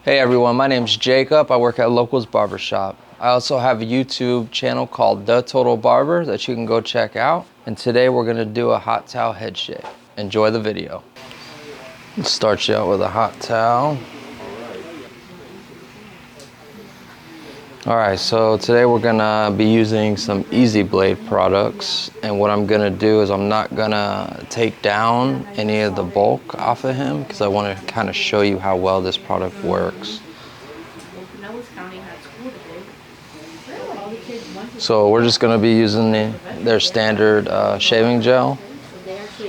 Hey everyone, my name's Jacob. I work at Locals Barbershop. I also have a YouTube channel called The Total Barber that you can go check out. And today we're gonna do a hot towel head shave. Enjoy the video. Let's start you out with a hot towel. All right, so today we're gonna be using some EZ Blade products. And what I'm gonna do is I'm not gonna take down any of the bulk off of him because I wanna kind of show you how well this product works. So we're just gonna be using their standard shaving gel.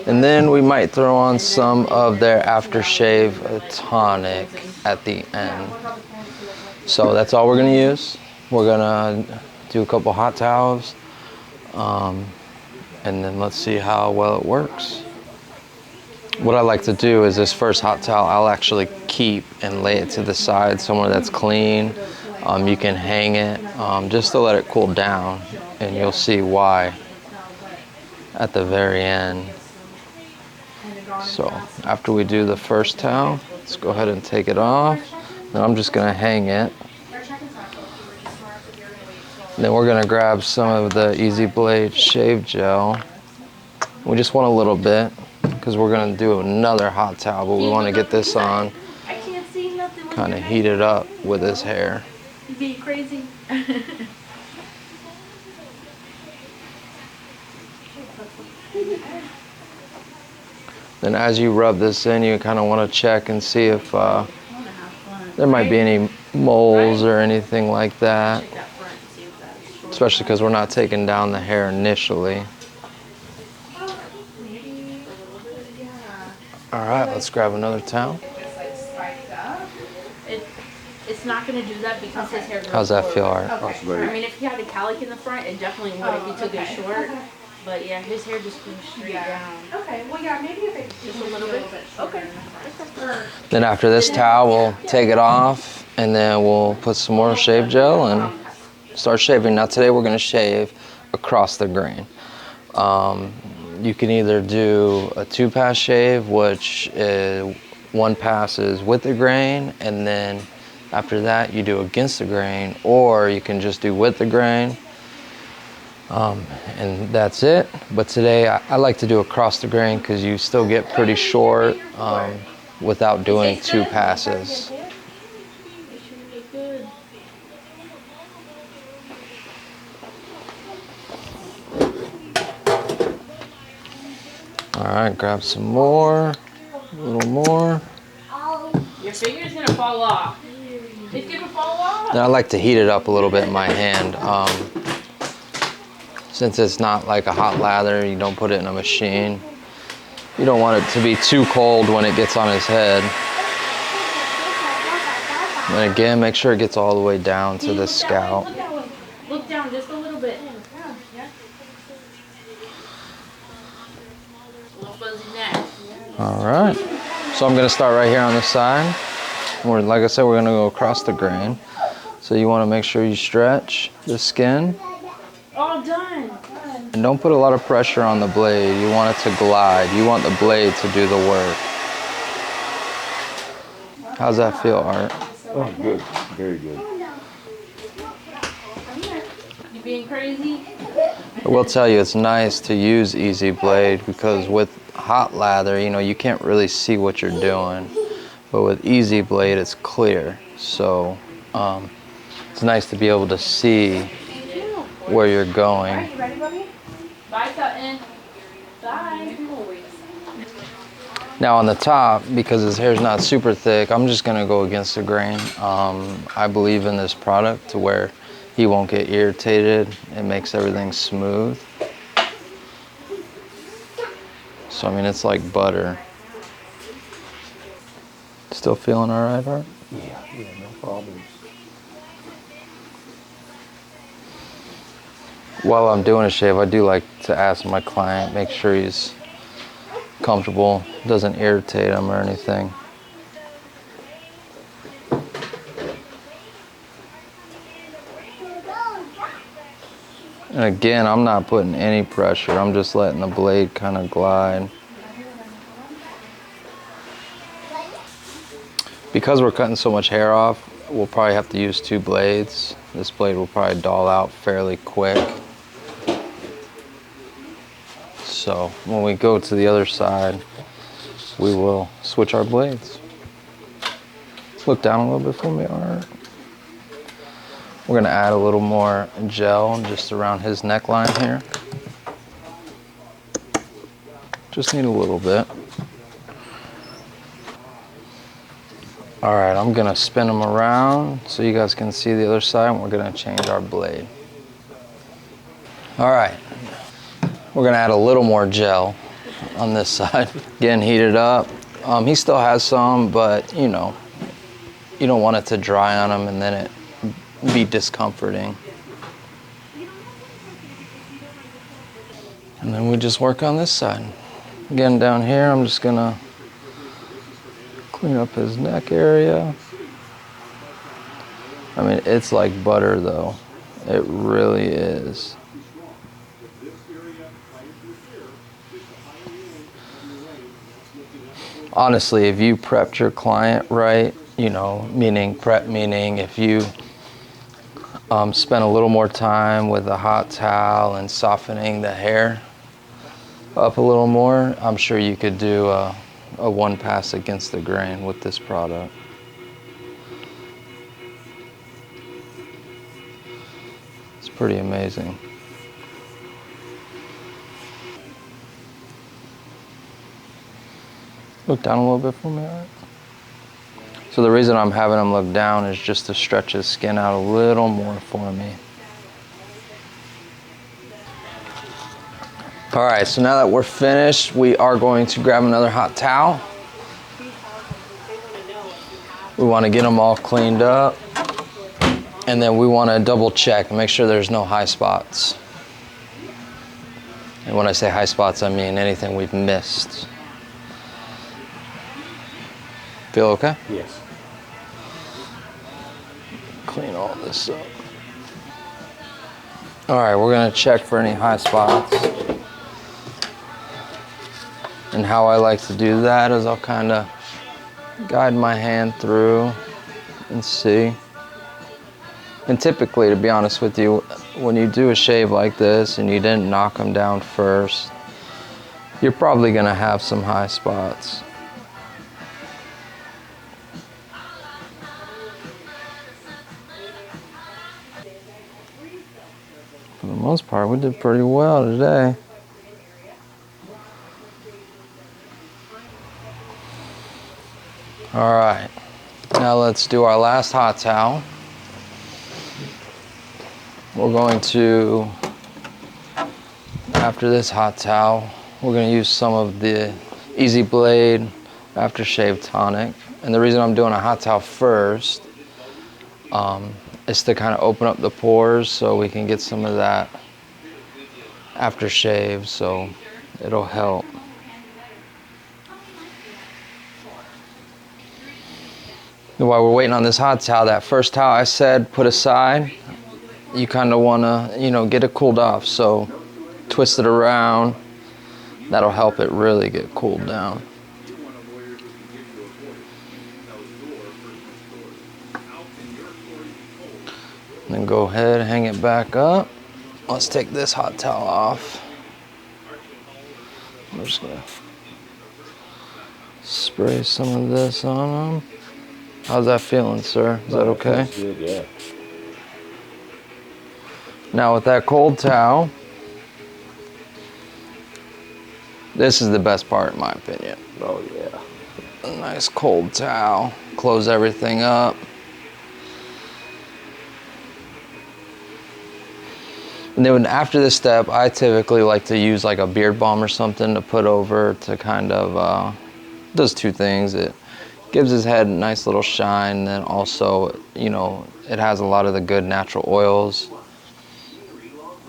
And then we might throw on some of their aftershave tonic at the end. So that's all we're gonna use. We're gonna do a couple hot towels, and then let's see how well it works. What I like to do is this first hot towel, I'll actually keep and lay it to the side somewhere that's clean. You can hang it just to let it cool down, and you'll see why at the very end. So after we do the first towel, let's go ahead and take it off. Then I'm just gonna hang it. Then we're gonna grab some of the EZ Blade shave gel. We just want a little bit because we're gonna do another hot towel, but we want to get this on, kind of heat it up with his hair. You being crazy? Then as you rub this in, you kind of want to check and see if there might be any moles or anything like that. Especially because we're not taking down the hair initially. All right, let's grab another towel. It's not going to do that because his hair grows. How's that feel, Art? Okay. I mean, if he had a cowlick in the front, it definitely would if he took it short. But yeah, his hair just goes straight down. Okay, well yeah, maybe if it Just a little bit. Okay. Then after this towel, we'll take it off, and then we'll put some more shave gel and start shaving. Now today we're gonna shave across the grain. You can either do a 2-pass shave, which is 1 pass is with the grain, and then after that you do against the grain, or you can just do with the grain, and that's it. But today I like to do across the grain because you still get pretty short without doing 2 passes. All right, grab some more, a little more. Your finger's gonna fall off. It's gonna fall off. Then I like to heat it up a little bit in my hand. Since it's not like a hot lather, you don't put it in a machine. You don't want it to be too cold when it gets on his head. And again, make sure it gets all the way down to the scalp. Look down just a little bit. All right, so I'm gonna start right here on the side. Like I said, we're gonna go across the grain. So you wanna make sure you stretch the skin. All done. And don't put a lot of pressure on the blade. You want it to glide. You want the blade to do the work. How's that feel, Art? Oh, good. Very good. You being crazy? I will tell you, it's nice to use EZ Blade because with hot lather, you know, you can't really see what you're doing. But with EZ Blade, it's clear. So it's nice to be able to see where you're going. Bye, Sutton. Bye. Now on the top, because his hair's not super thick, I'm just gonna go against the grain. I believe in this product to where he won't get irritated. It makes everything smooth. So I mean, it's like butter. Still feeling all right, Art? Yeah, no problems. While I'm doing a shave, I do like to ask my client, make sure he's comfortable, doesn't irritate him or anything. And again, I'm not putting any pressure. I'm just letting the blade kind of glide. Because we're cutting so much hair off, we'll probably have to use 2 blades. This blade will probably dull out fairly quick. So when we go to the other side, we will switch our blades. Look down a little bit for me, Art. We're gonna add a little more gel just around his neckline here. Just need a little bit. All right, I'm gonna spin them around so you guys can see the other side, and we're gonna change our blade. All right, we're gonna add a little more gel on this side. Getting heated up. He still has some, but you know, you don't want it to dry on him and then it be discomforting. And then we just work on this side. Again, down here, I'm just gonna clean up his neck area. I mean, it's like butter though. It really is. Honestly, if you prepped your client right, you know, meaning if you spent a little more time with a hot towel and softening the hair up a little more, I'm sure you could do a 1 pass against the grain with this product. It's pretty amazing. Look down a little bit for me, all right? So the reason I'm having him look down is just to stretch his skin out a little more for me. All right, so now that we're finished, we are going to grab another hot towel. We want to get them all cleaned up. And then we want to double check and make sure there's no high spots. And when I say high spots, I mean anything we've missed. Feel okay? Yes. Clean all this up. All right, we're gonna check for any high spots. And how I like to do that is I'll kind of guide my hand through and see. And typically, to be honest with you, when you do a shave like this and you didn't knock them down first, you're probably gonna have some high spots. For the most part, we did pretty well today. All right, now let's do our last hot towel. We're going to, after this hot towel, we're going to use some of the Easy Blade Aftershave Tonic. And the reason I'm doing a hot towel first is to kind of open up the pores so we can get some of that aftershave, so it'll help. While we're waiting on this hot towel, that first towel I said put aside, you kind of want to, you know, get it cooled off. So twist it around. That'll help it really get cooled down. And then go ahead, hang it back up. Let's take this hot towel off. I'm just gonna spray some of this on them. How's that feeling, sir? Is that okay? That's good, yeah. Now with that cold towel, this is the best part in my opinion. Oh, yeah. A nice cold towel, close everything up. And then after this step, I typically like to use like a beard balm or something to put over to kind of, does 2 things. It gives his head a nice little shine, and then also, you know, it has a lot of the good natural oils.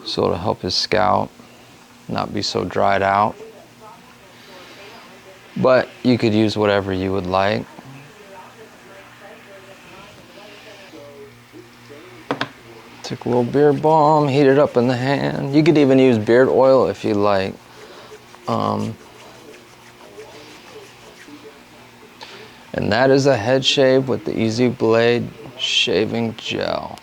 So it'll help his scalp not be so dried out. But you could use whatever you would like. Take a little beard balm, heat it up in the hand. You could even use beard oil if you like. And that is a head shave with the Easy Blade shaving gel.